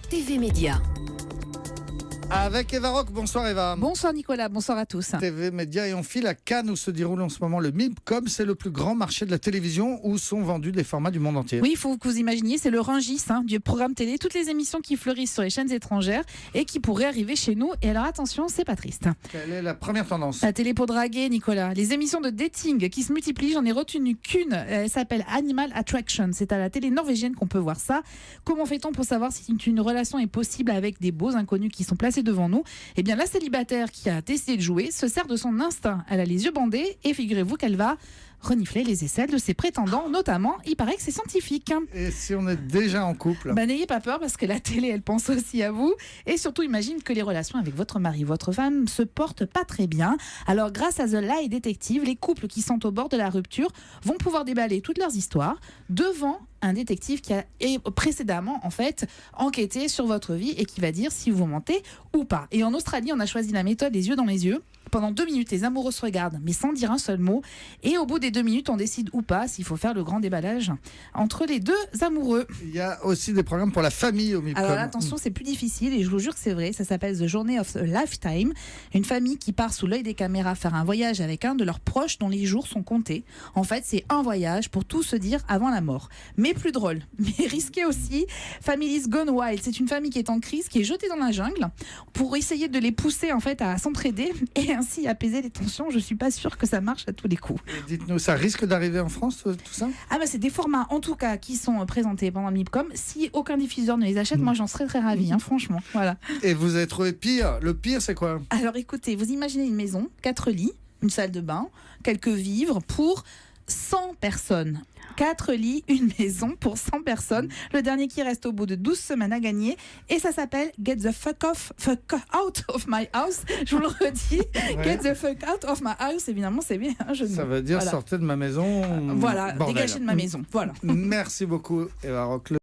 TV Média. Avec Eva Rock. Bonsoir Eva. Bonsoir Nicolas, bonsoir à tous. TV Média et on file à Cannes où se déroule en ce moment le MIPCOM. C'est le plus grand marché de la télévision où sont vendus des formats du monde entier. Oui, il faut que vous imaginiez, c'est le Rungis du programme télé, toutes les émissions qui fleurissent sur les chaînes étrangères et qui pourraient arriver chez nous. Et alors attention, c'est pas triste. Quelle est la première tendance? La télé pour draguer, Nicolas. Les émissions de dating qui se multiplient, j'en ai retenu qu'une. Elle s'appelle Animal Attraction. C'est à la télé norvégienne qu'on peut voir ça. Comment fait-on pour savoir si une relation est possible avec des beaux inconnus qui sont placés devant nous? Eh bien, la célibataire qui a décidé de jouer se sert de son instinct. Elle a les yeux bandés et figurez-vous qu'elle va renifler les aisselles de ses prétendants, notamment, il paraît que c'est scientifique. Et si on est déjà en couple? N'ayez pas peur parce que la télé, elle pense aussi à vous. Et surtout, imagine que les relations avec votre mari, votre femme se portent pas très bien. Alors, grâce à The Lie Detective, les couples qui sont au bord de la rupture vont pouvoir déballer toutes leurs histoires devant un détective qui a précédemment en fait enquêté sur votre vie et qui va dire si vous mentez ou pas. Et en Australie, on a choisi la méthode les yeux dans les yeux. Pendant 2 minutes, les amoureux se regardent, mais sans dire un seul mot. Et au bout des 2 minutes, on décide ou pas s'il faut faire le grand déballage entre les deux amoureux. Il y a aussi des programmes pour la famille au MIPCOM. Alors attention, c'est plus difficile et je vous jure que c'est vrai. Ça s'appelle The Journey of a Lifetime. Une famille qui part sous l'œil des caméras faire un voyage avec un de leurs proches dont les jours sont comptés. En fait, c'est un voyage pour tout se dire avant la mort. Mais plus drôle, mais risqué aussi. Families Gone Wild. C'est une famille qui est en crise, qui est jetée dans la jungle pour essayer de les pousser en fait à s'entraider et ainsi apaiser les tensions. Je suis pas sûre que ça marche à tous les coups. Et dites-nous, ça risque d'arriver en France, tout ça? C'est des formats en tout cas qui sont présentés pendant le MIPCOM. Si aucun diffuseur ne les achète, moi j'en serais très ravie, franchement. Voilà. Et vous avez trouvé pire? Le pire, c'est quoi? Alors écoutez, vous imaginez une maison, 4 lits, une salle de bain, quelques vivres pour 100 personnes. 4 lits, une maison pour 100 personnes. Le dernier qui reste au bout de 12 semaines à gagner. Et ça s'appelle Get the fuck out of my house. Je vous le redis. Ouais. Get the fuck out of my house. Évidemment, c'est bien un jeu de mots. Ça veut dire sortez de ma maison. Voilà, dégagez de ma maison. Voilà. Merci beaucoup, Eva Rock.